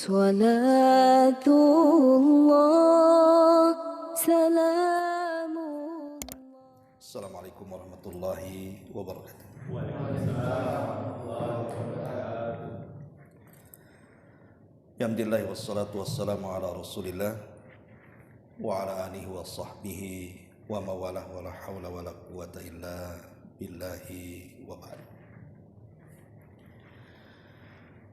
Salatullah, salamullah. Assalamualaikum warahmatullahi wabarakatuh. Alhamdulillah wassalatu wassalamu ala Rasulillah wa ala alihi wa sahbihi wa mawalah wa la hawla wa la quwata illa billahi wa ba'd.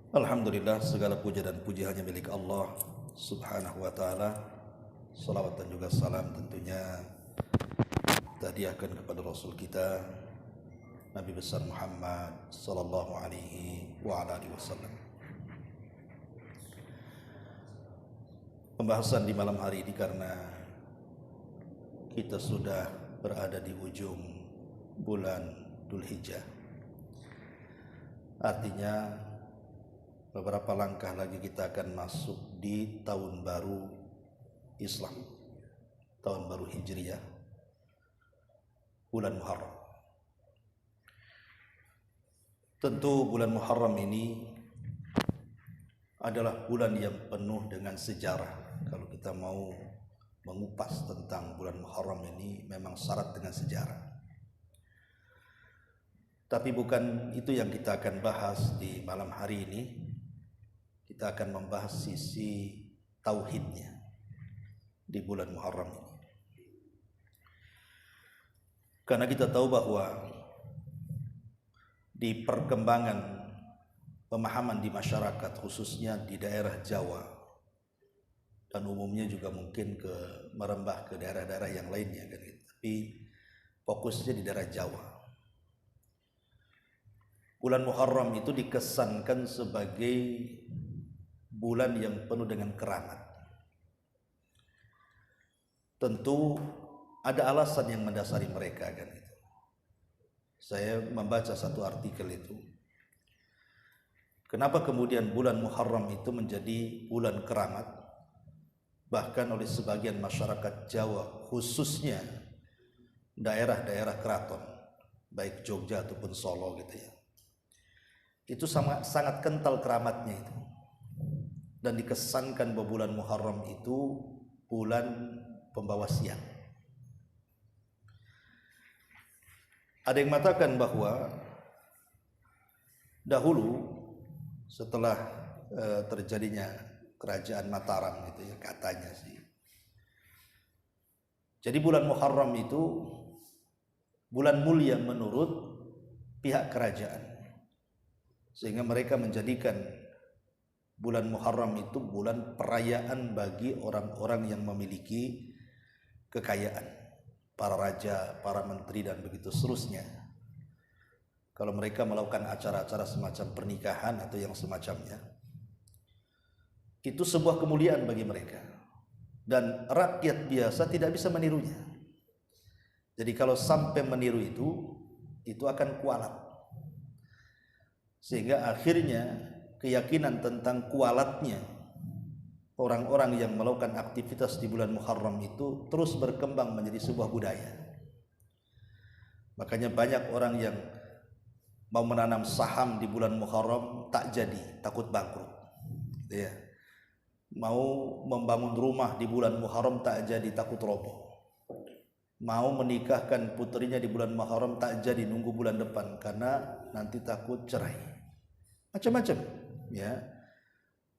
Alhamdulillah, segala puja dan puji hanya milik Allah Subhanahu wa ta'ala. Salawat dan juga salam tentunya kita hadiahkan kepada Rasul kita Nabi besar Muhammad sallallahu alaihi wa ala alihi wasallam. Pembahasan di malam hari ini karena kita sudah berada di ujung bulan Dzulhijjah. Artinya beberapa langkah lagi kita akan masuk di tahun baru Islam, tahun baru Hijriyah, bulan Muharram. Tentu bulan Muharram ini adalah bulan yang penuh dengan sejarah. Kalau kita mau mengupas tentang bulan Muharram ini, memang syarat dengan sejarah. Tapi bukan itu yang kita akan bahas di malam hari ini. Kita akan membahas sisi tauhidnya di bulan Muharram ini. Karena kita tahu bahwa di perkembangan pemahaman di masyarakat, khususnya di daerah Jawa dan umumnya juga mungkin merembah ke daerah-daerah yang lainnya kan, tapi fokusnya di daerah Jawa. Bulan Muharram itu dikesankan sebagai bulan yang penuh dengan keramat. Tentu ada alasan yang mendasari mereka kan itu. Saya membaca satu artikel itu. Kenapa kemudian bulan Muharram itu menjadi bulan keramat? Bahkan oleh sebagian masyarakat Jawa, khususnya daerah-daerah keraton, baik Jogja ataupun Solo gitu ya. Itu sangat kental keramatnya itu. Dan dikesankan bahwa bulan Muharram itu bulan pembawa siang. Ada yang mengatakan bahwa dahulu setelah terjadinya kerajaan Mataram gitu ya, katanya sih. Jadi bulan Muharram itu bulan mulia menurut pihak kerajaan. Sehingga mereka menjadikan bulan Muharram itu bulan perayaan bagi orang-orang yang memiliki kekayaan, para raja, para menteri dan begitu seterusnya. Kalau mereka melakukan acara-acara semacam pernikahan atau yang semacamnya, itu sebuah kemuliaan bagi mereka, dan rakyat biasa tidak bisa menirunya. Jadi kalau sampai meniru itu akan kualat, sehingga akhirnya keyakinan tentang kualatnya orang-orang yang melakukan aktivitas di bulan Muharram itu terus berkembang menjadi sebuah budaya. Makanya banyak orang yang mau menanam saham di bulan Muharram tak jadi, takut bangkrut gitu ya. Mau membangun rumah di bulan Muharram tak jadi, takut roboh. Mau menikahkan putrinya di bulan Muharram tak jadi, nunggu bulan depan karena nanti takut cerai. Macam-macam ya.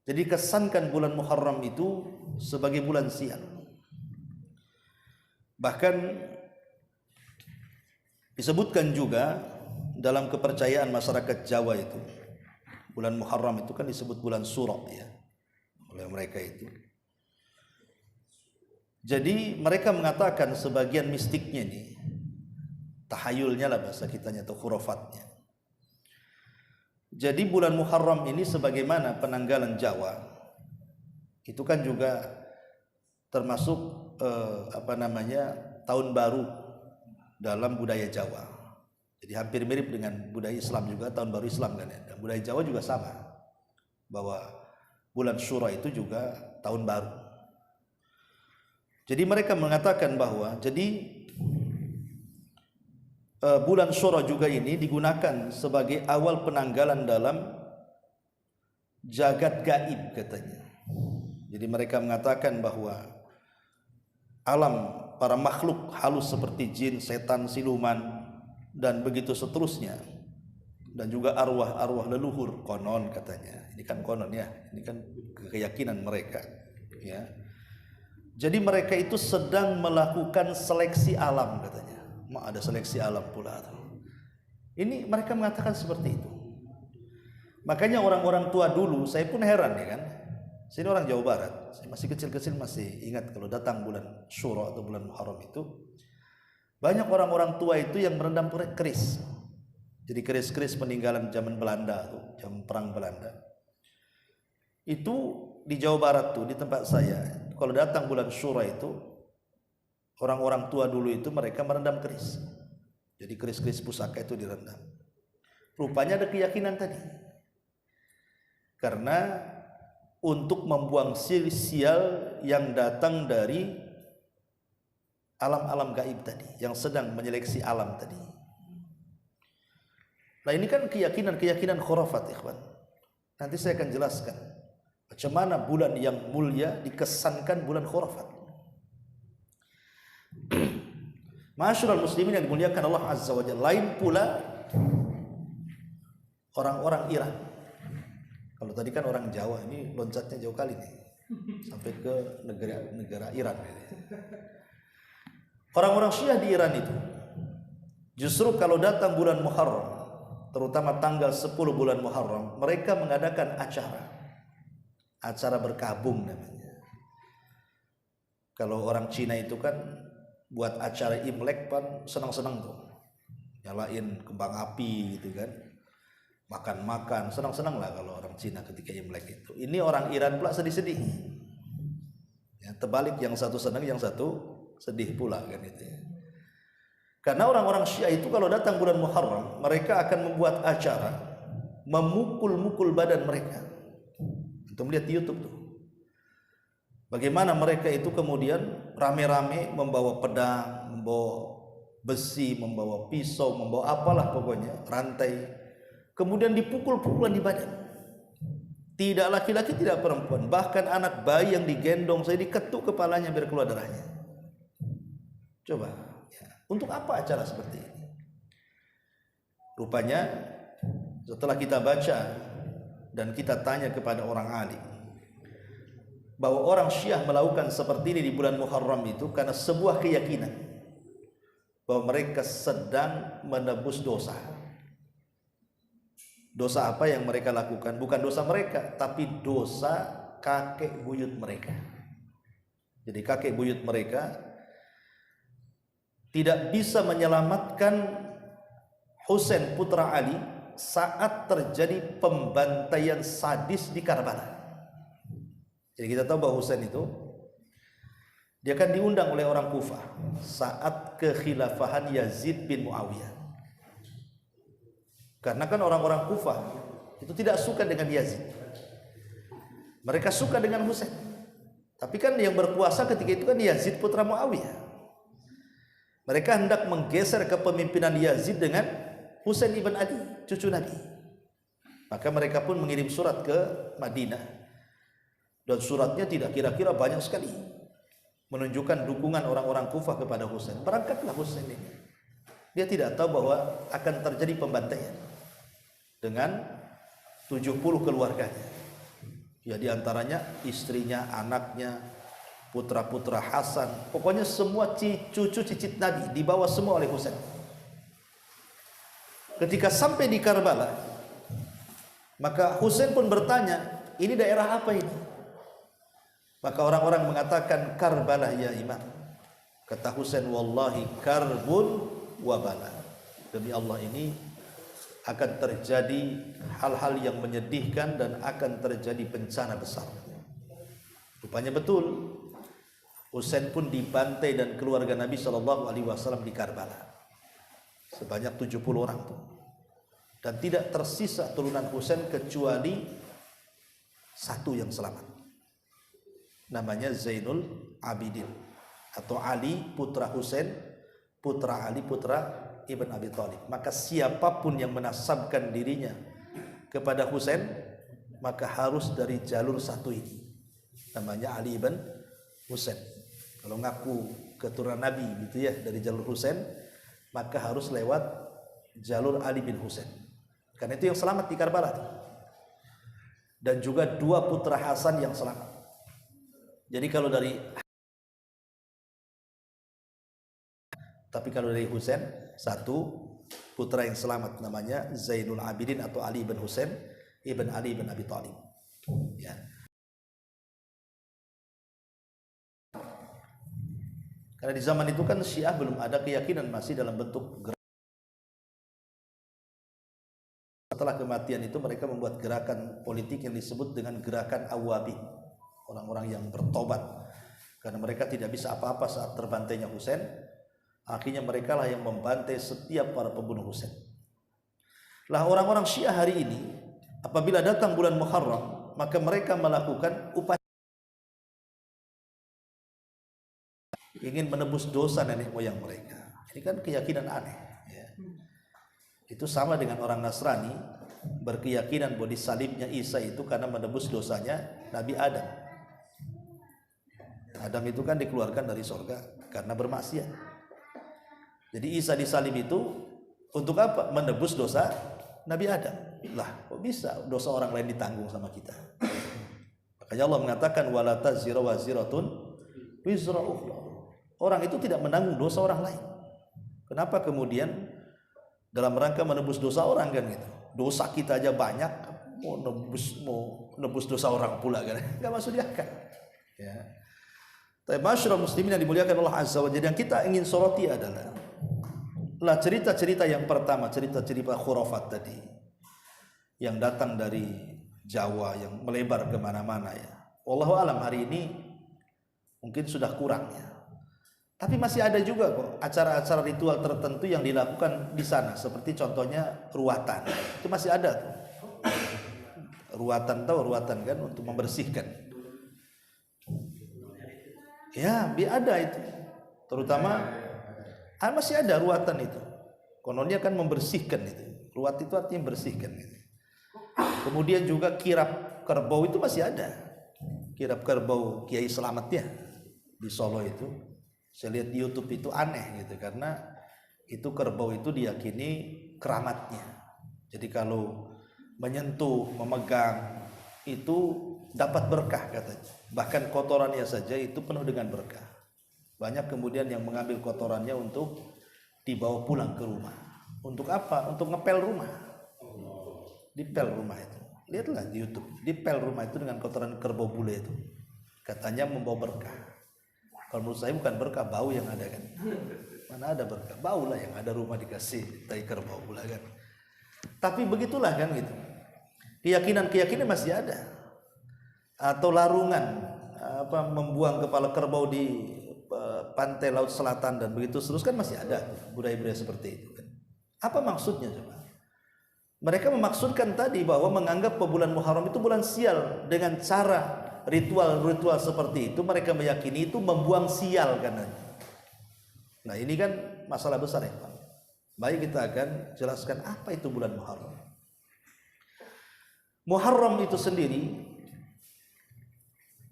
Jadi kesankan bulan Muharram itu sebagai bulan sial. Bahkan disebutkan juga dalam kepercayaan masyarakat Jawa itu, bulan Muharram itu kan disebut bulan Suro ya oleh mereka itu. Jadi mereka mengatakan sebagian mistiknya nih, tahayulnya lah bahasa kitanya atau khurafatnya. Jadi bulan Muharram ini sebagaimana penanggalan Jawa, itu kan juga termasuk tahun baru dalam budaya Jawa. Jadi hampir mirip dengan budaya Islam juga, tahun baru Islam kan ya. Dan budaya Jawa juga sama, bahwa bulan Syuro itu juga tahun baru. Jadi mereka mengatakan bahwa bulan Syuro juga ini digunakan sebagai awal penanggalan dalam jagat gaib katanya. Jadi mereka mengatakan bahwa alam para makhluk halus seperti jin, setan, siluman dan begitu seterusnya, dan juga arwah-arwah leluhur, konon katanya. Ini kan konon ya, ini kan keyakinan mereka ya. Jadi mereka itu sedang melakukan seleksi alam katanya. Ada seleksi alam pula. Ini mereka mengatakan seperti itu. Makanya orang-orang tua dulu, saya pun heran ya kan. Saya ini orang Jawa Barat, saya masih kecil-kecil masih ingat kalau datang bulan Syuro atau bulan Muharram itu banyak orang-orang tua itu yang merendam keris. Jadi keris-keris peninggalan zaman Belanda tuh, zaman perang Belanda. Itu di Jawa Barat tuh, di tempat saya, kalau datang bulan Syuro itu orang-orang tua dulu itu mereka merendam keris. Jadi keris-keris pusaka itu direndam. Rupanya ada keyakinan tadi. Karena untuk membuang sial yang datang dari alam-alam gaib tadi, yang sedang menyeleksi alam tadi. Nah ini kan keyakinan khurafat, ikhwan. Nanti saya akan jelaskan macam mana bulan yang mulia dikesankan bulan khurafat. Ma'asyiral muslimin yang dimuliakan Allah Azza wa Jalla. Lain pula orang-orang Iran. Kalau tadi kan orang Jawa, ini loncatnya jauh kali nih, sampai ke negara Iran. Orang-orang Syiah di Iran itu justru kalau datang bulan Muharram, terutama tanggal 10 bulan Muharram, mereka mengadakan acara berkabung namanya. Kalau orang Cina itu kan buat acara Imlek kan senang-senang tuh, nyalain kembang api gitu kan, makan-makan, senang-senang lah kalau orang Cina ketika Imlek itu. Ini orang Iran pula sedih-sedih ya, terbalik, yang satu senang, yang satu sedih pula kan itu ya. Karena orang-orang Syiah itu kalau datang bulan Muharram, mereka akan membuat acara memukul-mukul badan mereka. Untuk melihat di YouTube tuh, bagaimana mereka itu kemudian rame-rame membawa pedang, membawa besi, membawa pisau, membawa apalah pokoknya, rantai, kemudian dipukul-pukulan di badan. Tidak laki-laki, tidak perempuan, bahkan anak bayi yang digendong saya diketuk kepalanya biar keluar darahnya. Coba ya, untuk apa acara seperti ini? Rupanya setelah kita baca dan kita tanya kepada orang alim bahwa orang Syiah melakukan seperti ini di bulan Muharram itu karena sebuah keyakinan bahwa mereka sedang menebus dosa. Dosa apa yang mereka lakukan? Bukan dosa mereka, tapi dosa kakek buyut mereka. Jadi kakek buyut mereka tidak bisa menyelamatkan Husain putra Ali saat terjadi pembantaian sadis di Karbala. Jadi kita tahu bahwa Husain itu dia akan diundang oleh orang Kufah saat kekhilafahan Yazid bin Muawiyah. Karena kan orang-orang Kufah itu tidak suka dengan Yazid. Mereka suka dengan Husain. Tapi kan yang berkuasa ketika itu kan Yazid putra Muawiyah. Mereka hendak menggeser kepemimpinan Yazid dengan Husain ibn Ali, cucu Nabi. Maka mereka pun mengirim surat ke Madinah. Dan suratnya tidak kira-kira banyak sekali, menunjukkan dukungan orang-orang Kufah kepada Husain. Berangkatlah Husain ini. Dia tidak tahu bahwa akan terjadi pembantaian dengan 70 keluarganya. Ya diantaranya istrinya, anaknya, putra-putra Hasan, pokoknya semua cucu cicit Nabi dibawa semua oleh Husain. Ketika sampai di Karbala, maka Husain pun bertanya, ini daerah apa ini? Maka orang-orang mengatakan Karbala ya imam. Kata Husain, wallahi karbun wa bala. Demi Allah ini akan terjadi hal-hal yang menyedihkan dan akan terjadi bencana besar. Rupanya betul. Husain pun dibantai dan keluarga Nabi SAW di Karbala. Sebanyak 70 orang tuh. Dan tidak tersisa turunan Husain kecuali satu yang selamat. Namanya Zainul Abidin atau Ali putra Husain, putra Ali putra Ibn Abi Thalib. Maka siapapun yang menasabkan dirinya kepada Husain, maka harus dari jalur satu ini, namanya Ali bin Husain. Kalau ngaku keturunan Nabi gitu ya dari jalur Husain, maka harus lewat jalur Ali bin Husain. Karena itu yang selamat di Karbala. Dan juga 2 putra Hasan yang selamat. Jadi kalau dari Husain, 1 putra yang selamat namanya Zainul Abidin atau Ali bin Husain ibn Ali bin Abi Thalib. Ya. Karena di zaman itu kan Syiah belum ada keyakinan, masih dalam bentuk gerakan. Setelah kematian itu mereka membuat gerakan politik yang disebut dengan gerakan Awabi, orang-orang yang bertobat karena mereka tidak bisa apa-apa saat terbantainya Husain. Akhirnya mereka lah yang membantai setiap para pembunuh Husain. Lah orang-orang Syiah hari ini apabila datang bulan Muharram, maka mereka melakukan upaya ingin menebus dosa nenek moyang mereka. Ini kan keyakinan aneh ya. Itu sama dengan orang Nasrani berkeyakinan bahwa disalibnya Isa itu karena menebus dosanya Nabi Adam. Adam itu kan dikeluarkan dari surga karena bermaksiat. Jadi Isa disalib itu untuk apa? Menebus dosa Nabi Adam. Lah, kok bisa dosa orang lain ditanggung sama kita? Makanya Allah mengatakan wala taziru waziratun wizra ukhra. Orang itu tidak menanggung dosa orang lain. Kenapa kemudian dalam rangka menebus dosa orang kan gitu? Dosa kita aja banyak, mau nebus dosa orang pula kan? Enggak masuk di akal. Ya. Tapi masyarakat muslimin yang dimuliakan Allah Azza wa Jalla, yang kita ingin soroti adalah cerita-cerita yang pertama, cerita-cerita khurafat tadi yang datang dari Jawa yang melebar kemana-mana ya. Wallahu alam hari ini mungkin sudah kurang ya. Tapi masih ada juga kok acara-acara ritual tertentu yang dilakukan di sana, seperti contohnya ruatan. Itu masih ada tuh. Ruatan, tahu ruatan kan, untuk membersihkan. Ya, ada itu. Terutama masih ada ruatan itu. Kononnya kan membersihkan itu. Ruat itu artinya bersihkan gitu. Kemudian juga kirap kerbau itu masih ada. Kirap kerbau Kiai Slamet ya di Solo itu. Saya lihat di YouTube itu aneh gitu, karena itu kerbau itu diyakini keramatnya. Jadi kalau menyentuh, memegang itu dapat berkah katanya. Bahkan kotorannya saja itu penuh dengan berkah. Banyak kemudian yang mengambil kotorannya untuk dibawa pulang ke rumah. Untuk apa? Untuk ngepel rumah. Dipel rumah itu. Lihatlah di YouTube. Dipel rumah itu dengan kotoran kerbau bule itu. Katanya membawa berkah. Kalau menurut saya bukan berkah, bau yang ada kan. Mana ada berkah? Bau lah yang ada, rumah dikasih tai kerbau pula kan. Tapi begitulah kan gitu. Keyakinan-keyakinan masih ada. Atau larungan membuang kepala kerbau di pantai laut selatan dan begitu terus kan masih ada budaya-budaya seperti itu kan. Apa maksudnya coba? Mereka memaksudkan tadi bahwa menganggap bulan Muharram itu bulan sial dengan cara ritual-ritual seperti itu. Mereka meyakini itu membuang sial kan. Nah ini kan masalah besar ya Pak. Baik, kita akan jelaskan apa itu bulan Muharram. Muharram itu sendiri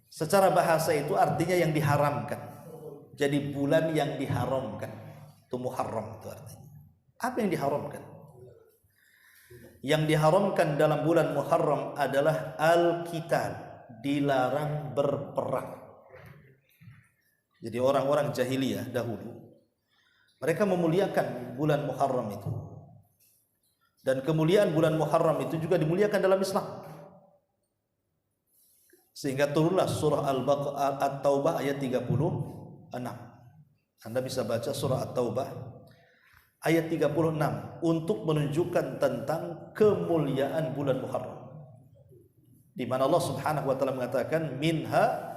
secara bahasa itu artinya yang diharamkan. Jadi bulan yang diharamkan itu Muharram itu artinya. Apa yang diharamkan? Yang diharamkan dalam bulan Muharram adalah al-qital, dilarang berperang. Jadi orang-orang jahiliyah dahulu mereka memuliakan bulan Muharram itu. Dan kemuliaan bulan Muharram itu juga dimuliakan dalam Islam. Sehingga turunlah surah At-Taubah ayat 36. Anda bisa baca surah At-Taubah ayat 36 untuk menunjukkan tentang kemuliaan bulan Muharram. Di mana Allah Subhanahu wa taala mengatakan minha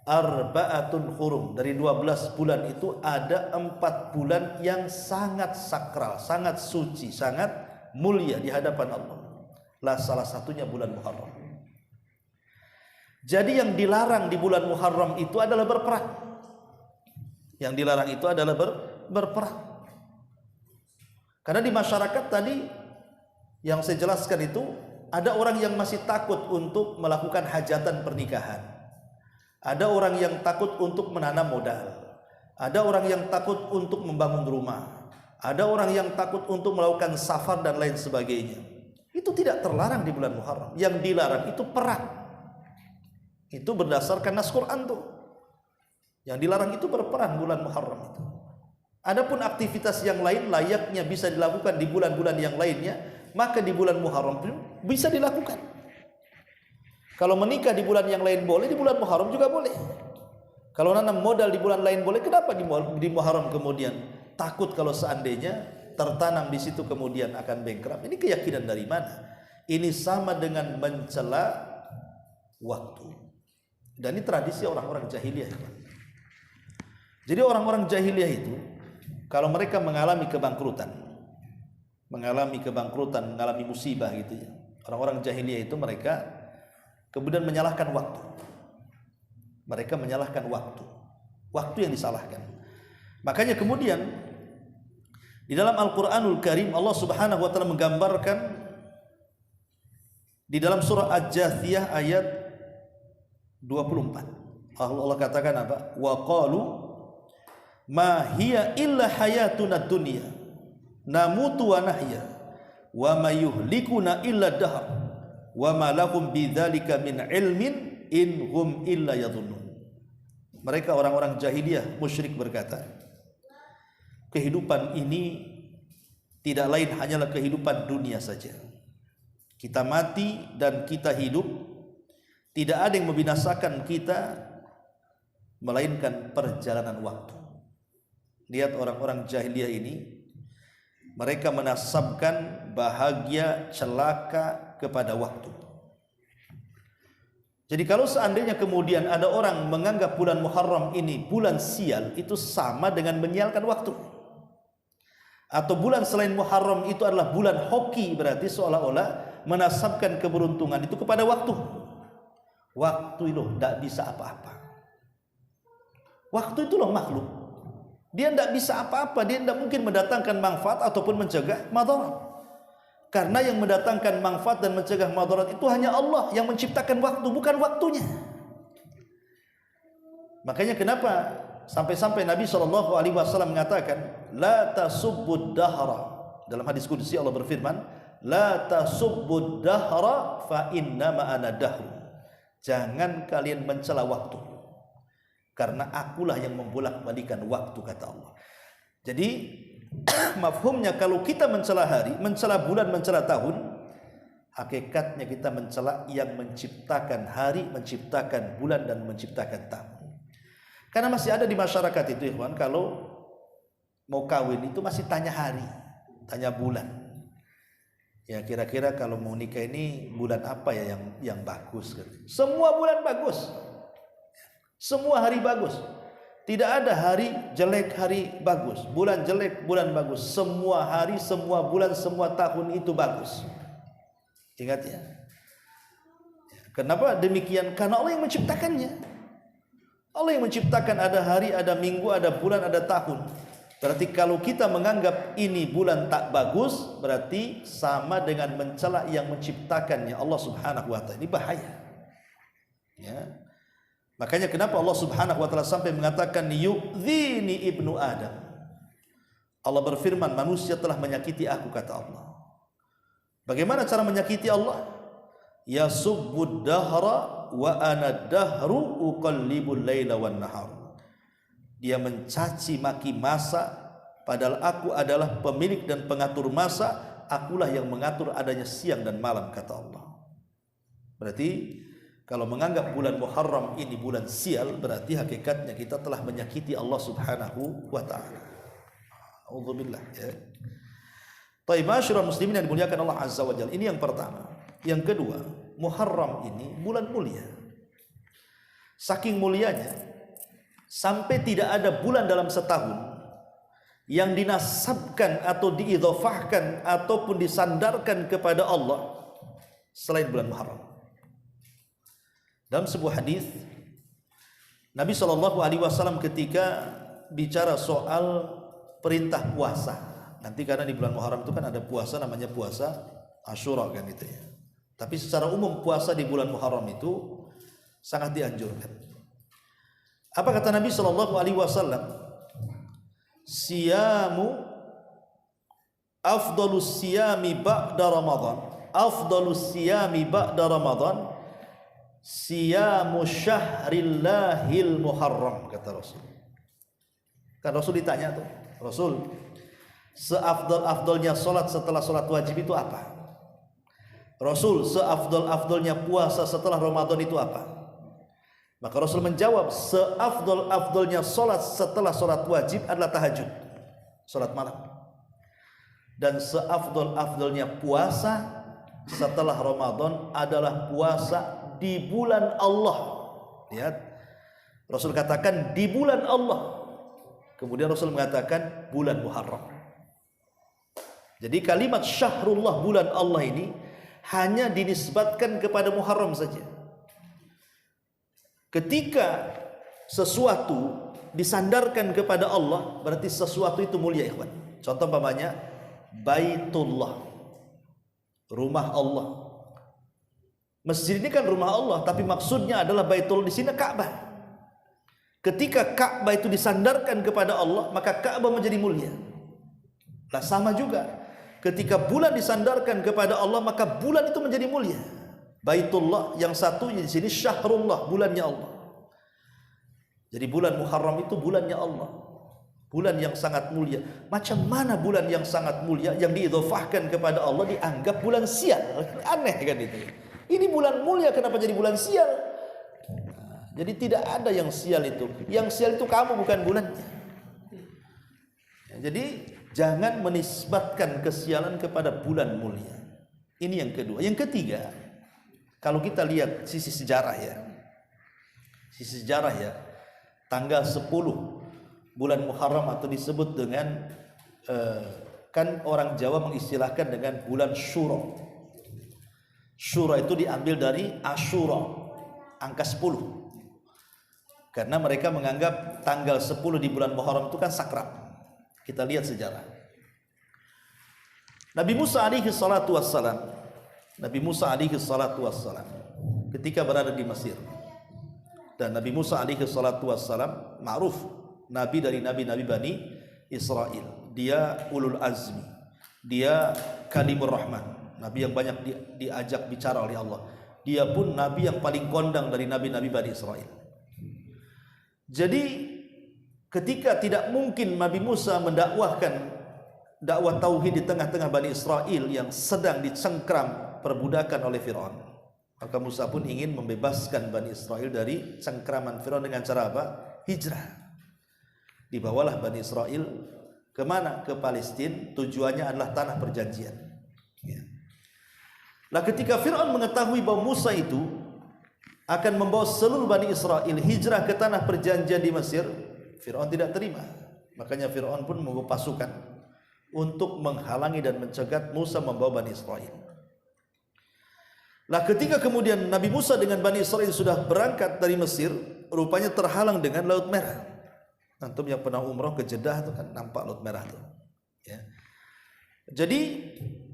arba'atun hurum, dari 12 bulan itu ada 4 bulan yang sangat sakral, sangat suci, sangat mulia di hadapan Allah. Lah salah satunya bulan Muharram. Jadi yang dilarang di bulan Muharram itu adalah berperang. Yang dilarang itu adalah berperang. Karena di masyarakat tadi yang saya jelaskan itu Ada orang yang masih takut untuk melakukan hajatan pernikahan. Ada orang yang takut untuk menanam modal. Ada orang yang takut untuk membangun rumah. Ada orang yang takut untuk melakukan safar dan lain sebagainya. Itu tidak terlarang di bulan Muharram. Yang dilarang itu perang. Itu berdasarkan nas Quran tuh. Yang dilarang itu berperang bulan Muharram itu. Adapun aktivitas yang lain layaknya bisa dilakukan di bulan-bulan yang lainnya, maka di bulan Muharram bisa dilakukan. Kalau menikah di bulan yang lain boleh, di bulan Muharram juga boleh. Kalau nanam modal di bulan lain boleh, kenapa di Muharram kemudian takut kalau seandainya tertanam di situ kemudian akan bankrupt? Ini keyakinan dari mana? Ini sama dengan mencela waktu. Dan ini tradisi orang-orang jahiliyah. Jadi orang-orang jahiliyah itu kalau mereka mengalami kebangkrutan, mengalami musibah gitu ya. Orang-orang jahiliyah itu mereka kemudian menyalahkan waktu. Mereka menyalahkan waktu. Waktu yang disalahkan. Makanya kemudian di dalam Al-Qur'anul Karim Allah Subhanahu wa taala menggambarkan di dalam surah Al-Jathiyah ayat 24. Allah katakan apa? Wa qalu ma hiya illa hayatuna dunya namutu wa nahya wa ma yuhlikuna illa dahr wa ma lahum bidzalika min ilmin in hum illa yadhunnun. Mereka orang-orang jahiliyah musyrik berkata, kehidupan ini tidak lain hanyalah kehidupan dunia saja. Kita mati dan kita hidup, tidak ada yang membinasakan kita melainkan perjalanan waktu. Lihat orang-orang jahiliyah ini, mereka menasabkan bahagia celaka kepada waktu. Jadi kalau seandainya kemudian ada orang menganggap bulan Muharram ini bulan sial, itu sama dengan menyialkan waktu. Atau bulan selain Muharram itu adalah bulan hoki, berarti seolah-olah menasabkan keberuntungan itu kepada waktu. Waktu itu tidak bisa apa-apa. Waktu itu loh makhluk. Dia tidak bisa apa-apa, dia tidak mungkin mendatangkan manfaat ataupun mencegah madarat. Karena yang mendatangkan manfaat dan mencegah madarat itu hanya Allah yang menciptakan waktu, bukan waktunya. Makanya kenapa sampai-sampai Nabi SAW mengatakan, la tasubbud dahra. Dalam hadis qudsi Allah berfirman, la tasubbud dahra fa innama ana dahru. Jangan kalian mencela waktu, karena akulah yang membolak-balikan waktu, kata Allah. Jadi mafhumnya kalau kita mencela hari, mencela bulan, mencela tahun, hakikatnya kita mencela yang menciptakan hari, menciptakan bulan dan menciptakan tahun. Karena masih ada di masyarakat itu, ikhwan, kalau mau kawin itu masih tanya hari, tanya bulan. Ya kira-kira kalau mau nikah ini bulan apa ya yang bagus? Semua bulan bagus. Semua hari bagus. Tidak ada hari jelek, hari bagus. Bulan jelek, bulan bagus. Semua hari, semua bulan, semua tahun itu bagus. Ingat ya. Kenapa demikian? Karena Allah yang menciptakannya. Allah yang menciptakan, ada hari, ada minggu, ada bulan, ada tahun. Berarti kalau kita menganggap ini bulan tak bagus, berarti sama dengan mencela yang menciptakannya, Allah Subhanahu wa taala. Ini bahaya. Ya. Makanya kenapa Allah Subhanahu wa taala sampai mengatakan yu'dzini ibnu Adam. Allah berfirman, manusia telah menyakiti aku, kata Allah. Bagaimana cara menyakiti Allah? Yasubbud dahra wa ana dahru uqallibul laila wan nahar. Dia mencaci maki masa, padahal aku adalah pemilik dan pengatur masa, akulah yang mengatur adanya siang dan malam, kata Allah. Berarti kalau menganggap bulan Muharram ini bulan sial, berarti hakikatnya kita telah menyakiti Allah Subhanahu wa taala. A'udzubillah ya. Baik, masyarul muslimin yang dimuliakan Allah Azza wa Jalla. Ini yang pertama. Yang kedua, Muharram ini bulan mulia. Saking mulianya sampai tidak ada bulan dalam setahun yang dinasabkan atau diidhofahkan ataupun disandarkan kepada Allah selain bulan Muharram. Dalam sebuah hadis Nabi SAW ketika bicara soal perintah puasa, nanti karena di bulan Muharram itu kan ada puasa namanya puasa Asyura kan itu ya. Tapi secara umum puasa di bulan Muharram itu sangat dianjurkan. Apa kata Nabi Shallallahu Alaihi Wasallam? Siyamu afdalus siyami ba'da Ramadan. Afdalus siyami ba'da Ramadan siyamu syahrillahil muharram, kata Rasul. Kan Rasul ditanya tuh, Rasul, seafdal-afdalnya salat setelah salat wajib itu apa? Rasul, seafdal-afdalnya puasa setelah Ramadan itu apa? Maka Rasul menjawab, seafdal-afdalnya salat setelah salat wajib adalah tahajud, salat malam. Dan seafdal-afdalnya puasa setelah Ramadan adalah puasa di bulan Allah. Lihat, Rasul katakan di bulan Allah. Kemudian Rasul mengatakan bulan Muharram. Jadi kalimat syahrullah, bulan Allah ini hanya dinisbatkan kepada Muharram saja. Ketika sesuatu disandarkan kepada Allah, berarti sesuatu itu mulia, ikhwan. Contoh umpamanya Baitullah, rumah Allah. Masjid ini kan rumah Allah, tapi maksudnya adalah Baitul di sini Ka'bah. Ketika Ka'bah itu disandarkan kepada Allah, maka Ka'bah menjadi mulia. Nah, sama juga ketika bulan disandarkan kepada Allah, maka bulan itu menjadi mulia. Baitullah yang satunya di sini syahrullah, bulannya Allah. Jadi bulan Muharram itu bulannya Allah, bulan yang sangat mulia. Macam mana bulan yang sangat mulia yang diidhofahkan kepada Allah dianggap bulan sial? Aneh kan itu. Ini bulan mulia, kenapa jadi bulan sial? Nah, jadi tidak ada yang sial itu. Yang sial itu kamu, bukan bulannya. Jadi jangan menisbatkan kesialan kepada bulan mulia. Ini yang kedua. Yang ketiga, kalau kita lihat sisi sejarah ya, tanggal 10 bulan Muharram atau disebut dengan kan orang Jawa mengistilahkan dengan bulan Syuro. Syuro itu diambil dari Asyura, angka 10. Karena mereka menganggap tanggal 10 di bulan Muharram itu kan sakral. Kita lihat sejarah. Nabi Musa alaihi salatu wassalam ketika berada di Mesir. Dan Nabi Musa alaihi salatu wassalam ma'ruf, nabi dari nabi-nabi Bani Israel. Dia ulul azmi, dia kalimur rahman, nabi yang banyak diajak bicara oleh Allah. Dia pun nabi yang paling kondang dari nabi-nabi Bani Israel. Jadi ketika tidak mungkin Nabi Musa mendakwahkan dakwah tauhid di tengah-tengah Bani Israel yang sedang dicengkram perbudakan oleh Fir'aun, maka Musa pun ingin membebaskan Bani Israel dari cengkraman Fir'aun dengan cara apa? Hijrah. Dibawalah Bani Israel kemana? Ke Palestina. Tujuannya adalah tanah perjanjian ya. Nah, ketika Fir'aun mengetahui bahwa Musa itu akan membawa seluruh Bani Israel hijrah ke tanah perjanjian di Mesir, Fir'aun tidak terima. Makanya Fir'aun pun membawa pasukan untuk menghalangi dan mencegat Musa membawa Bani Israel. Nah, ketika kemudian Nabi Musa dengan Bani Israel sudah berangkat dari Mesir, rupanya terhalang dengan Laut Merah. Antum yang pernah umroh ke Jeddah itu kan nampak Laut Merah itu ya. Jadi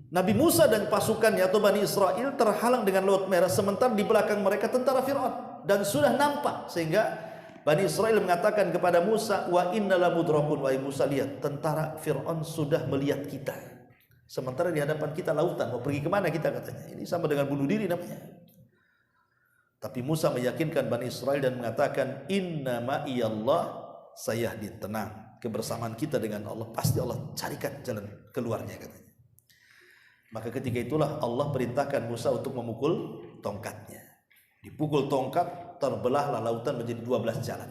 Nabi Musa dan pasukannya atau Bani Israel terhalang dengan Laut Merah, sementara di belakang mereka tentara Fir'aun, dan sudah nampak sehingga Bani Israel mengatakan kepada Musa, wa inna lamudrakun, wahai Musa, lihat tentara Fir'aun sudah melihat kita, sementara di hadapan kita lautan, mau pergi kemana kita, katanya. Ini sama dengan bunuh diri namanya. Tapi Musa meyakinkan Bani Israel dan mengatakan, inna ma'iyallah, saya tenang, kebersamaan kita dengan Allah, pasti Allah carikan jalan keluarnya, katanya. Maka ketika itulah Allah perintahkan Musa untuk memukul tongkatnya. Dipukul tongkat, terbelahlah lautan menjadi 12 jalan.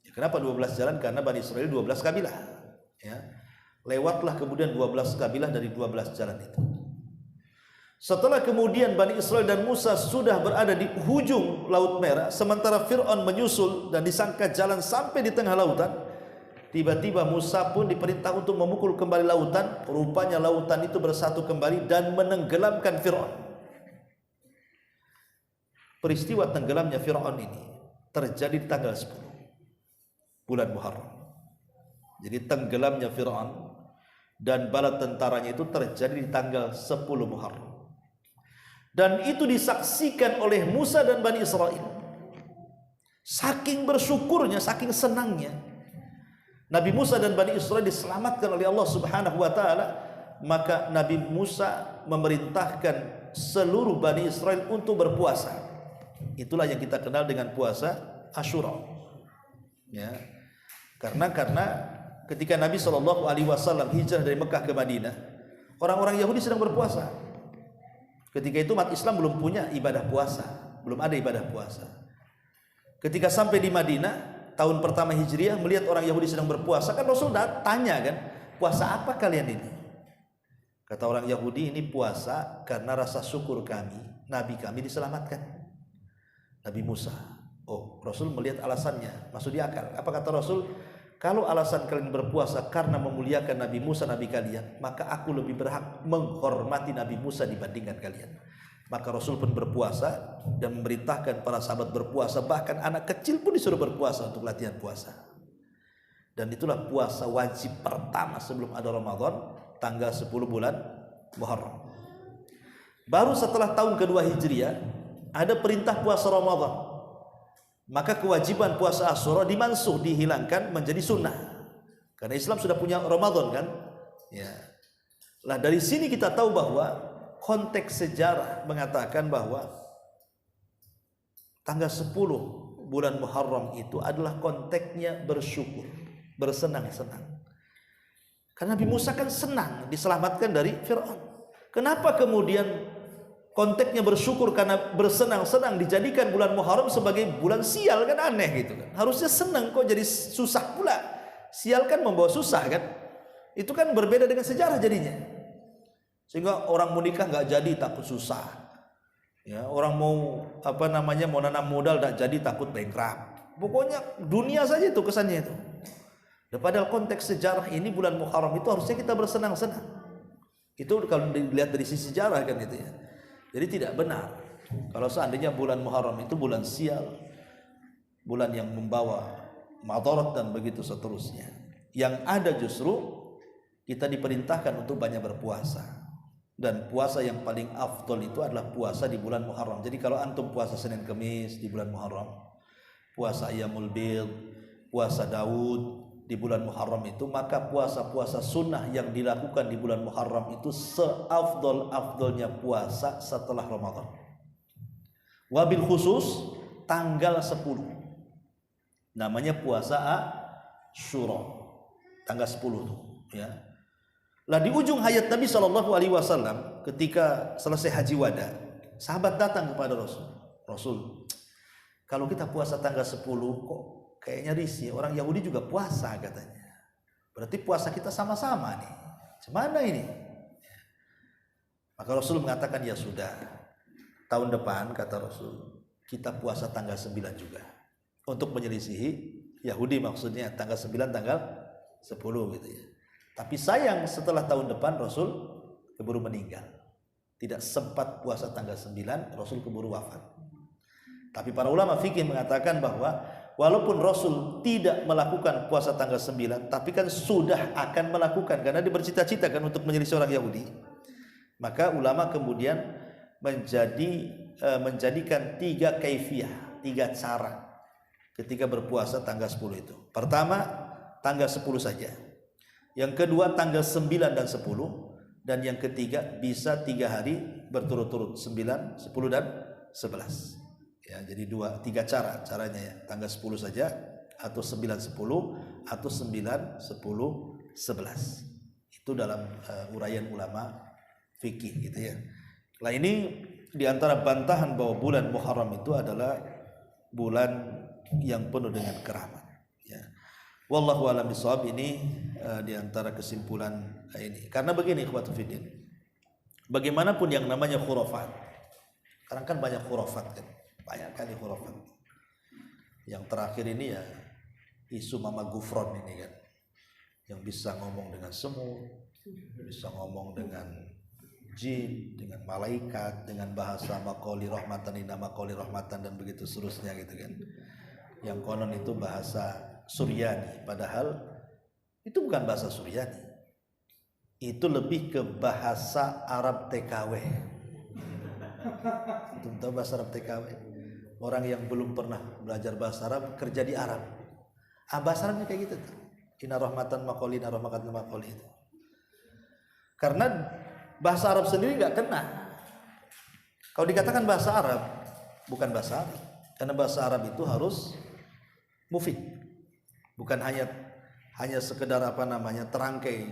Ya, kenapa 12 jalan? Karena Bani Israel 12 kabilah ya. Lewatlah kemudian 12 kabilah dari 12 jalan itu. Setelah kemudian Bani Israel dan Musa sudah berada di ujung Laut Merah, sementara Fir'aun menyusul dan disangka jalan sampai di tengah lautan, tiba-tiba Musa pun diperintah untuk memukul kembali lautan. Rupanya lautan itu bersatu kembali dan menenggelamkan Fir'aun. Peristiwa tenggelamnya Fir'aun ini terjadi di tanggal 10 bulan Muharram. Jadi tenggelamnya Fir'aun dan bala tentaranya itu terjadi di tanggal 10 Muharram. Dan itu disaksikan oleh Musa dan Bani Israel. Saking bersyukurnya, saking senangnya, Nabi Musa dan Bani Israel diselamatkan oleh Allah Subhanahu wa taala, maka Nabi Musa memerintahkan seluruh Bani Israel untuk berpuasa. Itulah yang kita kenal dengan puasa Asyura. Ya. Karena ketika Nabi SAW hijrah dari Mekah ke Madinah, orang-orang Yahudi sedang berpuasa. Ketika itu umat Islam belum punya ibadah puasa, belum ada ibadah puasa. Ketika sampai di Madinah tahun pertama Hijriah, melihat orang Yahudi sedang berpuasa, kan Rasul tanya kan, puasa apa kalian ini? Kata orang Yahudi, ini puasa karena rasa syukur kami, Nabi kami diselamatkan, Nabi Musa. Oh, Rasul melihat alasannya, masuk di akal. Apa kata Rasul? Kalau alasan kalian berpuasa karena memuliakan Nabi Musa, Nabi kalian, maka aku lebih berhak menghormati Nabi Musa dibandingkan kalian. Maka Rasul pun berpuasa dan memerintahkan para sahabat berpuasa. Bahkan anak kecil pun disuruh berpuasa untuk latihan puasa. Dan itulah puasa wajib pertama sebelum ada Ramadan, tanggal 10 bulan Muharram. Baru setelah tahun kedua Hijriah ada perintah puasa Ramadan. Maka kewajiban puasa Asyura dimansuh, dihilangkan menjadi sunnah. Karena Islam sudah punya Ramadan kan? Ya. Lah dari sini kita tahu bahwa konteks sejarah mengatakan bahwa tanggal 10 bulan Muharram itu adalah konteksnya bersyukur, bersenang-senang. Karena Nabi Musa kan senang diselamatkan dari Fir'aun. Kenapa kemudian konteksnya bersyukur karena bersenang-senang dijadikan bulan Muharram sebagai bulan sial? Kan aneh gitu kan. Harusnya senang, kok jadi susah pula. Sial kan membawa susah kan. Itu kan berbeda dengan sejarah jadinya. Sehingga orang mau nikah nggak jadi takut susah. Ya, orang mau mau nanam modal nggak jadi takut bankrupt. Pokoknya dunia saja itu kesannya itu. Dan padahal konteks sejarah ini bulan Muharram itu harusnya kita bersenang-senang. Itu kalau dilihat dari sisi sejarah kan itu ya. Jadi tidak benar kalau seandainya bulan Muharram itu bulan sial, bulan yang membawa madarat dan begitu seterusnya. Yang ada justru kita diperintahkan untuk banyak berpuasa. Dan puasa yang paling afdol itu adalah puasa di bulan Muharram. Jadi kalau antum puasa Senin Kemis di bulan Muharram, puasa Ayyamul Bid, puasa Daud di bulan Muharram itu, maka puasa-puasa sunnah yang dilakukan di bulan Muharram itu seafdol-afdolnya puasa setelah Ramadan. Wabil khusus tanggal 10 namanya puasa Asyura, tanggal 10 tuh ya. Lah di ujung hayat Nabi SAW ketika selesai haji wada, sahabat datang kepada Rasul. Rasul, kalau kita puasa tanggal 10 kok kayaknya risih, orang Yahudi juga puasa katanya. Berarti puasa kita sama-sama nih. Gimana ini? Maka Rasul mengatakan, ya sudah, tahun depan kata Rasul, kita puasa tanggal 9 juga. Untuk menyelisihi Yahudi, maksudnya tanggal 9 tanggal 10 gitu ya. Tapi sayang setelah tahun depan Rasul keburu meninggal. Tidak sempat puasa tanggal 9, Rasul keburu wafat. Tapi para ulama fikih mengatakan bahwa walaupun Rasul tidak melakukan puasa tanggal 9, tapi kan sudah akan melakukan karena dia bercita-cita kan untuk menyelisih orang Yahudi. Maka ulama kemudian menjadikan 3 kaifiyah, 3 cara ketika berpuasa tanggal 10 itu. Pertama, tanggal 10 saja. Yang kedua, tanggal 9 dan 10. Dan yang ketiga, bisa 3 hari berturut-turut, 9, 10 dan 11. Ya, jadi 3 caranya ya. Tanggal 10 saja, atau 9, 10, atau 9, 10, 11. Itu dalam uraian ulama fikih gitu ya. Nah ini diantara bantahan bahwa bulan Muharram itu adalah bulan yang penuh dengan keramat. Ya. Wallahu a'lam bishawab, ini diantara kesimpulan ini. Karena begini ikhwatul fiddin, bagaimanapun yang namanya khurafat, sekarang kan banyak khurafat kan. Banyak kali khurafat. Yang terakhir ini ya isu Mama Gufron ini kan, yang bisa ngomong dengan semut, bisa ngomong dengan jin, dengan malaikat, dengan bahasa maqali rahmatan inna maqali rahmatan dan begitu seterusnya gitu kan. Yang konon itu bahasa Suryani, padahal itu bukan bahasa Suryani. Itu lebih ke bahasa Arab TKW. Untuk tahu bahasa Arab TKW. Orang yang belum pernah belajar bahasa Arab kerja di Arab. Bahasa Arabnya kayak gitu tuh. Inna rahmatan maqoli, inna rahmatan maqoli itu. Karena bahasa Arab sendiri nggak kena. Kalau dikatakan bahasa Arab, bukan bahasa Arab. Karena bahasa Arab itu harus mufid. Bukan hanya sekedar terangkai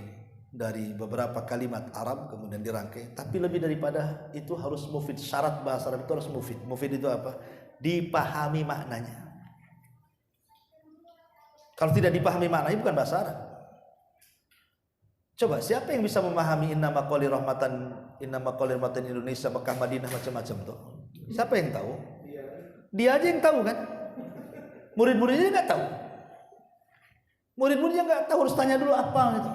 dari beberapa kalimat Arab kemudian dirangkai, tapi lebih daripada itu harus mufid. Syarat bahasa Arab itu harus mufid. Mufid itu apa? Dipahami maknanya. Kalau tidak dipahami maknanya bukan bahasa Arab. Coba siapa yang bisa memahami inna maqali rahmatan Indonesia, Mekah, Madinah, macam-macam tuh? Siapa yang tahu? Dia aja yang tahu kan? Murid-muridnya nggak tahu. Murid-muridnya nggak tahu, harus tanya dulu apa gitu.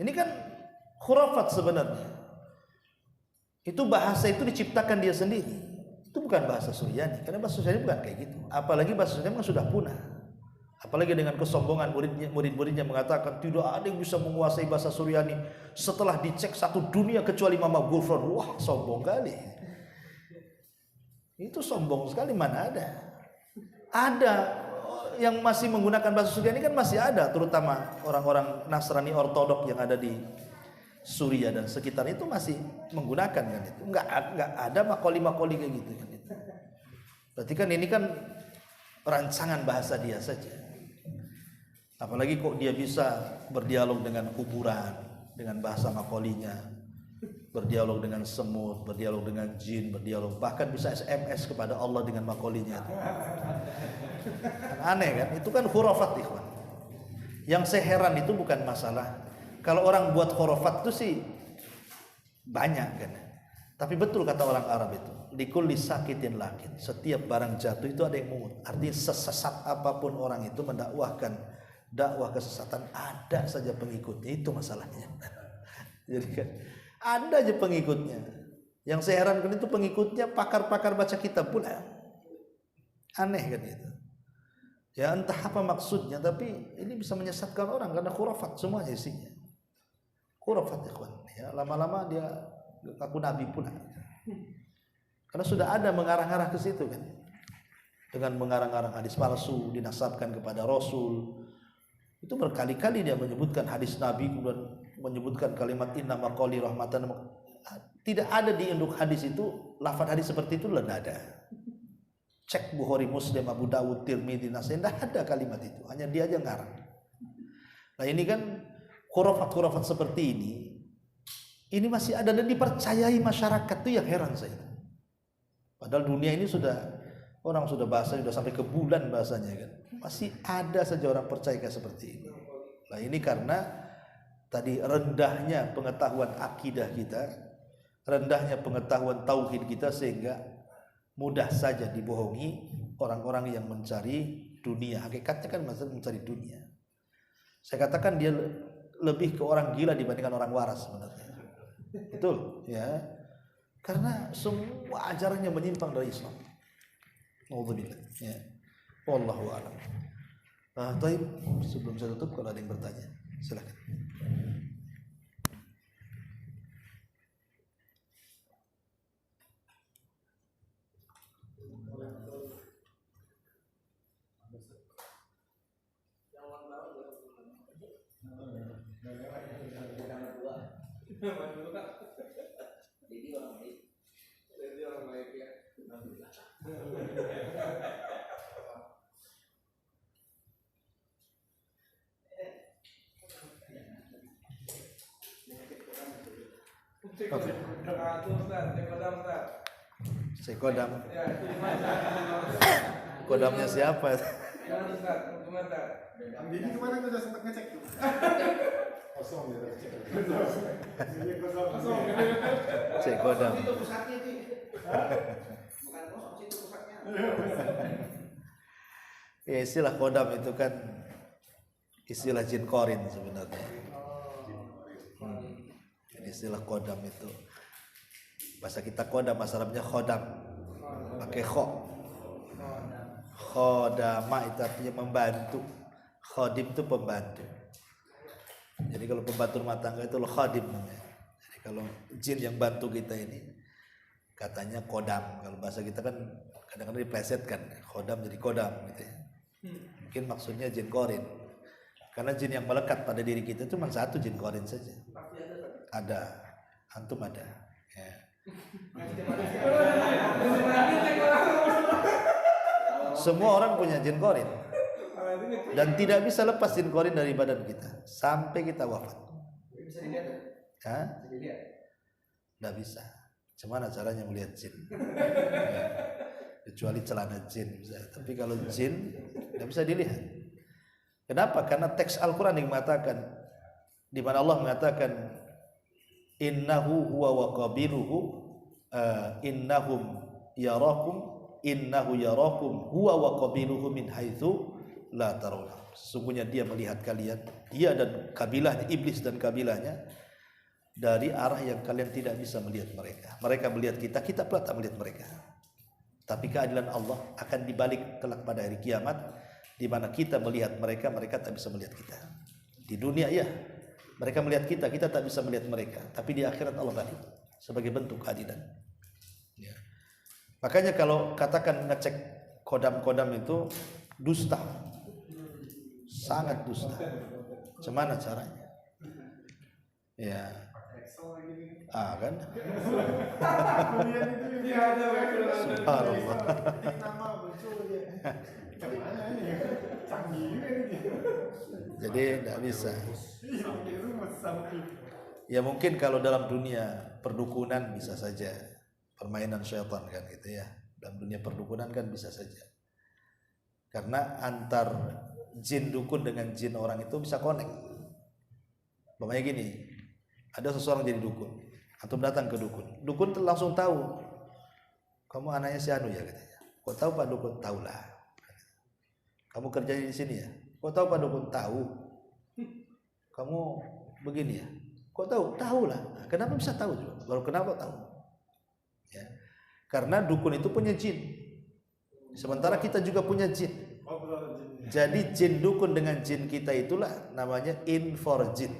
Ini kan khurafat sebenarnya. Itu bahasa itu diciptakan dia sendiri. Itu bukan bahasa Suryani, karena bahasa Suryani bukan kayak gitu. Apalagi bahasa Suryani kan sudah punah. Apalagi dengan kesombongan murid-muridnya mengatakan tidak ada yang bisa menguasai bahasa Suryani setelah dicek satu dunia kecuali Mama Gulfron. Wah, sombong kali. Itu sombong sekali, mana ada. Ada yang masih menggunakan bahasa Suryani kan masih ada, terutama orang-orang Nasrani ortodok yang ada di Suriah dan sekitar itu masih menggunakan kan itu. Enggak ada makoli-makoli kayak gitu kan itu. Berarti kan ini kan rancangan bahasa dia saja. Apalagi kok dia bisa berdialog dengan kuburan dengan bahasa makolinya, berdialog dengan semut, berdialog dengan jin, berdialog bahkan bisa SMS kepada Allah dengan makolinya. Aneh kan? Itu kan khurafat, ikhwan. Yang saya heran itu bukan masalah kalau orang buat khurafat itu sih banyak kan. Tapi betul kata orang Arab itu, likulli sakitin lakin. Setiap barang jatuh itu ada yang mungut. Artinya sesat apapun orang itu mendakwahkan dakwah kesesatan, ada saja pengikutnya. Itu masalahnya. Jadi kan ada aja pengikutnya. Yang saya herankan itu pengikutnya pakar-pakar baca kitab pula. Aneh kan itu. Ya entah apa maksudnya, tapi ini bisa menyesatkan orang karena khurafat semuanya isinya. Khurafat ikhwan. Ya, lama-lama dia aku nabi pula. Karena sudah ada mengarang-arang ke situ kan. Dengan mengarang-arang hadis palsu dinasabkan kepada Rasul. Itu berkali-kali dia menyebutkan hadis Nabi, kemudian menyebutkan kalimat inna maqali rahmatan. Tidak ada di induk hadis itu lafaz hadis seperti itu, tidak ada. Cek Bukhari, Muslim, Abu Dawud, Tirmidzi, Nasai, tidak ada kalimat itu. Hanya dia aja ngarang. Nah ini kan khurafat-khurafat seperti ini masih ada dan dipercayai masyarakat. Itu yang heran saya. Padahal dunia ini orang sudah bahasa sudah sampai ke bulan bahasanya kan. Masih ada saja orang percaya seperti ini. Nah ini karena tadi rendahnya pengetahuan akidah kita, rendahnya pengetahuan tauhid kita, sehingga mudah saja dibohongi orang-orang yang mencari dunia. Hakikatnya kan mencari dunia. Saya katakan dia lebih ke orang gila dibandingkan orang waras sebenarnya. Betul ya. Karena semua ajarannya menyimpang dari Islam. Alhamdulillah ya. Wallahu a'lam. Taib, sebelum saya tutup kalau ada yang bertanya, silakan. Kodam. Kodamnya siapa? Jadi kemana kita sempat ngecek tuh? Kosong ya. Kosong. Cek kodam. Itu pusatnya sih. Bukan kosong sih itu pusatnya. Ya istilah kodam itu kan istilah jin korin sebenarnya. Istilah kodam itu bahasa kita kodam, bahasa Arabnya khodam, pakai kho. Khodama itu artinya membantu. Khodim itu pembantu. Jadi kalau pembantu rumah tangga itu khadim namanya. Jadi kalau jin yang bantu kita ini katanya kodam. Kalau bahasa kita kan kadang-kadang diplesetkan, kodam jadi kodam gitu ya. Mungkin maksudnya jin korin. Karena jin yang melekat pada diri kita cuma satu, jin korin saja. Ada, antum ada. Ya. Semua orang punya jin korin. Dan tidak bisa lepas jin korin dari badan kita sampai kita wafat. Bisa dilihat? Hah? Bisa dilihat? Tidak bisa. Gimana caranya melihat jin? Kecuali celana jin bisa. Tapi kalau jin tidak bisa dilihat. Kenapa? Karena teks Al-Quran yang mengatakan, di mana Allah mengatakan, innahu huwa wa qabiluhu innahum yarakum innahu yarakum huwa wa qabiluhu min haitsu la tarawna. Sesungguhnya dia melihat kalian, dia dan kabilahnya, iblis dan kabilahnya, dari arah yang kalian tidak bisa melihat mereka. Mereka melihat kita, kita pula tak melihat mereka. Tapi keadilan Allah akan dibalik kelak pada hari kiamat, di mana kita melihat mereka, mereka tak bisa melihat kita. Di dunia ya, mereka melihat kita, kita tak bisa melihat mereka. Tapi di akhirat Allah balik sebagai bentuk keadilan. Ya. Makanya kalau katakan ngecek kodam-kodam itu dusta, sangat dusta. Gimana caranya? Ya, kan? Subhanallah. Jadi tidak bisa. Ya mungkin kalau dalam dunia perdukunan bisa saja, permainan syaitan kan gitu ya. Dalam dunia perdukunan kan bisa saja. Karena antar jin dukun dengan jin orang itu bisa connect. Umpamanya gini, ada seseorang jadi dukun, antum datang ke dukun, dukun langsung tahu kamu anaknya si Anu ya katanya. Kok tahu Pak Dukun? Tahu lah. Kamu kerja di sini ya? Kok tahu Pak Dukun? Tahu. Kamu begini ya? Kok tahu? Tahu lah. Kenapa bisa tahu juga? Baru kenapa tahu? Ya. Karena dukun itu punya jin. Sementara kita juga punya jin. Jadi jin dukun dengan jin kita itulah namanya inforjin.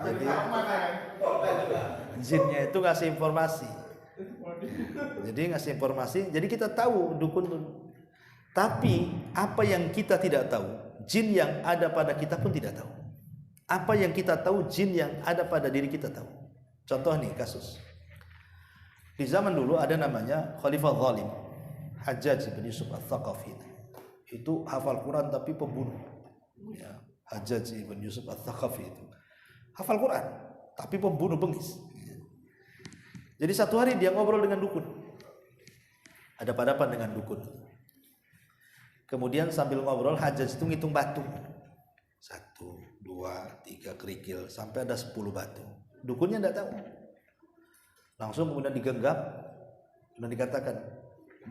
Jadi jinnya itu ngasih informasi. Jadi ngasih informasi, jadi kita tahu dukun itu. Tapi apa yang kita tidak tahu, jin yang ada pada kita pun tidak tahu. Apa yang kita tahu, jin yang ada pada diri kita tahu. Contoh nih kasus. Di zaman dulu ada namanya Khalifah Zalim, Hajjaj bin Yusuf Al-Thaqafi. Itu hafal Quran tapi pembunuh. Ya, Hajjaj bin Yusuf Al-Thaqafi itu hafal Quran tapi pembunuh bengis. Jadi satu hari dia ngobrol dengan dukun, ada hadapan dengan dukun. Kemudian sambil ngobrol Hajjaj itu ngitung batu, 1, 2, 3 kerikil sampai ada 10 batu. Dukunnya tidak tahu. Langsung kemudian digenggam dan dikatakan,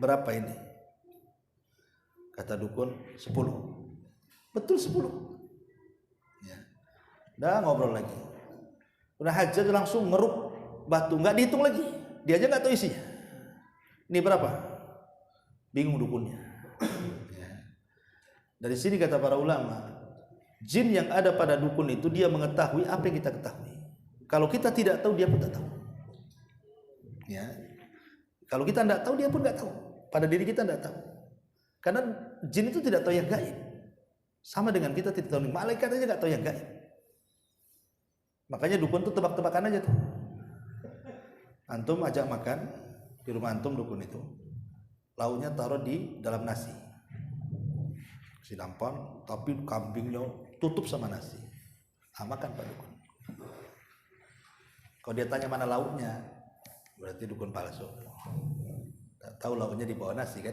berapa ini? Kata dukun, 10. Betul 10. Ya. Dah ngobrol lagi. Udah Hajjaj langsung ngeruk batu, nggak dihitung lagi. Dia aja nggak tahu isinya. Ini berapa? Bingung dukunnya. Ya. Dari sini kata para ulama, jin yang ada pada dukun itu dia mengetahui apa yang kita ketahui. Kalau kita tidak tahu, dia pun tak tahu. Ya. Kalau kita tidak tahu, dia pun nggak tahu. Pada diri kita tidak tahu. Karena jin itu tidak tahu yang gaib. Sama dengan kita tidak tahu, malaikat aja nggak tahu yang gaib. Makanya dukun itu tebak-tebakan aja tuh. Antum ajak makan di rumah antum dukun itu, lauknya taruh di dalam nasi, si nampan, tapi kambingnya tutup sama nasi. Makan Pak dukun. Kalau dia tanya mana lauknya, berarti dukun palsu. Tak tahu lauknya di bawah nasi kan?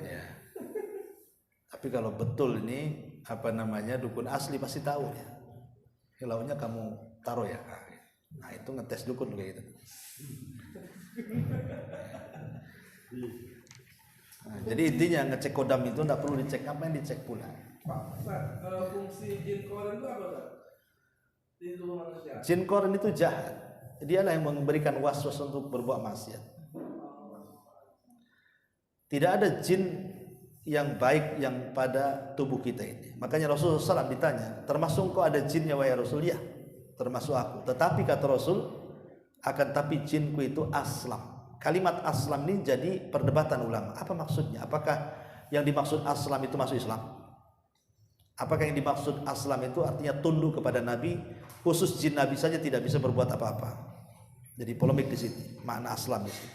Ya. Tapi kalau betul ini apa namanya dukun asli pasti tahu ya. Ini lauknya kamu taruh ya. Nah itu ngetes dukun kayak gitu. Nah, jadi intinya ngecek kodam itu tidak perlu dicek, apa yang dicek pula. Fungsi jin koren itu apa Pak? Di tubuh manusia. Jin koren itu jahat. Dialah yang memberikan waswas untuk berbuat maksiat. Tidak ada jin yang baik yang pada tubuh kita ini. Makanya Rasulullah SAW ditanya, termasuk kau ada jinnya wahai Rasul? Ya, termasuk aku. Tetapi kata Rasul, Akan tapi jinku itu aslam. Kalimat aslam ini jadi perdebatan ulama. Apa maksudnya? Apakah yang dimaksud aslam itu masuk Islam? Apakah yang dimaksud aslam itu artinya tunduk kepada Nabi, khusus jin Nabi saja tidak bisa berbuat apa-apa? Jadi polemik di sini, makna aslam di sini.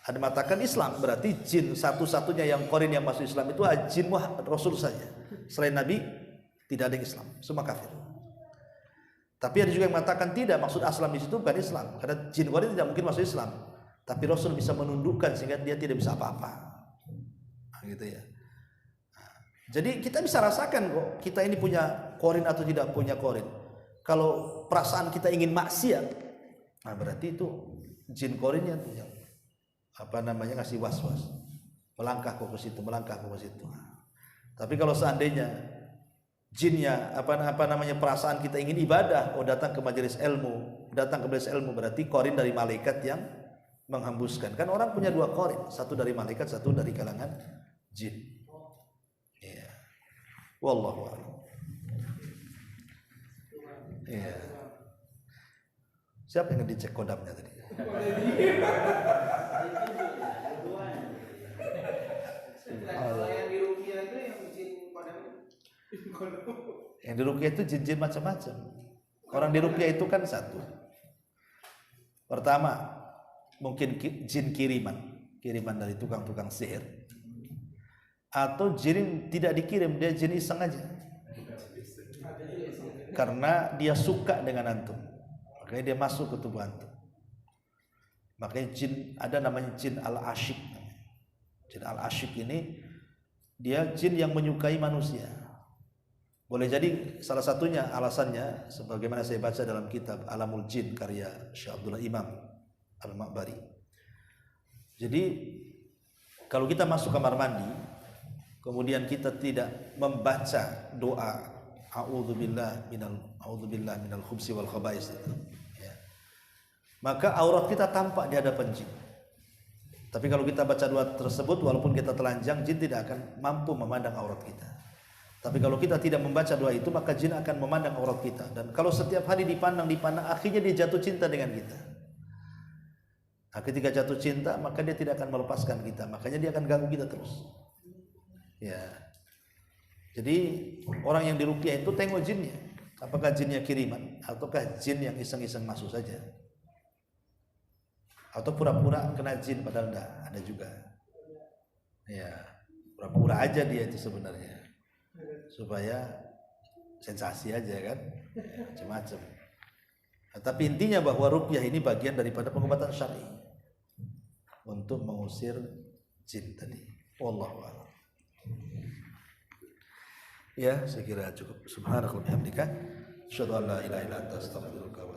Ada mengatakan Islam berarti jin satu-satunya yang korin yang masuk Islam itu jin Rasul saja. Selain Nabi tidak ada yang Islam, semua kafir. Tapi ada juga yang mengatakan tidak, maksud aslam di situ bukan Islam, karena jin korin tidak mungkin masuk Islam. Tapi Rasul bisa menundukkan sehingga dia tidak bisa apa-apa. Nah, gitu ya. Jadi kita bisa rasakan kok kita ini punya korin atau tidak punya korin. Kalau perasaan kita ingin maksiat, nah berarti itu jin korinnya tuh yang ngasih was-was, melangkah ke situ, melangkah ke situ. Tapi kalau seandainya jinnya perasaan kita ingin ibadah, datang ke majelis ilmu, berarti korin dari malaikat yang menghembuskan. Kan orang punya dua korin, satu dari malaikat, satu dari kalangan jin. Ya. Wallahu a'lam. Iya. Siapa yang dicek kodamnya tadi? Kalau yang di Rukia itu yang jin kodamnya. Yang di Rukia itu jin-jin macam-macam. Orang di Rukia itu kan satu. Pertama, mungkin jin kiriman dari tukang-tukang sihir. Atau jin yang tidak dikirim, dia jin iseng aja. Karena dia suka dengan antum, makanya dia masuk ke tubuh antum. Makanya jin ada namanya jin al-asyik. Jin al-asyik ini dia jin yang menyukai manusia. Boleh jadi salah satunya alasannya sebagaimana saya baca dalam kitab Alamul Jin karya Syekh Abdullah Imam Al-Ma'bari. Jadi kalau kita masuk kamar mandi kemudian kita tidak membaca doa a'udzubillah minal khubsi wal khaba'is itu, ya, maka aurat kita tampak di hadapan jin. Tapi kalau kita baca doa tersebut walaupun kita telanjang, jin tidak akan mampu memandang aurat kita. Tapi kalau kita tidak membaca doa itu, maka jin akan memandang aurat kita. Dan kalau setiap hari dipandang, akhirnya dia jatuh cinta dengan kita. Nah, ketika jatuh cinta, maka dia tidak akan melepaskan kita. Makanya dia akan ganggu kita terus. Ya. Jadi orang yang diruqyah itu tengok jinnya. Apakah jinnya kiriman ataukah jin yang iseng-iseng masuk saja? Atau pura-pura kena jin padahal enggak, ada juga. Ya, pura-pura aja dia itu sebenarnya. Supaya sensasi aja kan. Macam-macam. Nah, tapi intinya bahwa ruqyah ini bagian daripada pengobatan syar'i untuk mengusir jin tadi. Wallahu a'lam. Ya, saya kira cukup. Subhanakallahumma wa bihamdika, asyhadu an la ilaha illa anta, astaghfiruka wa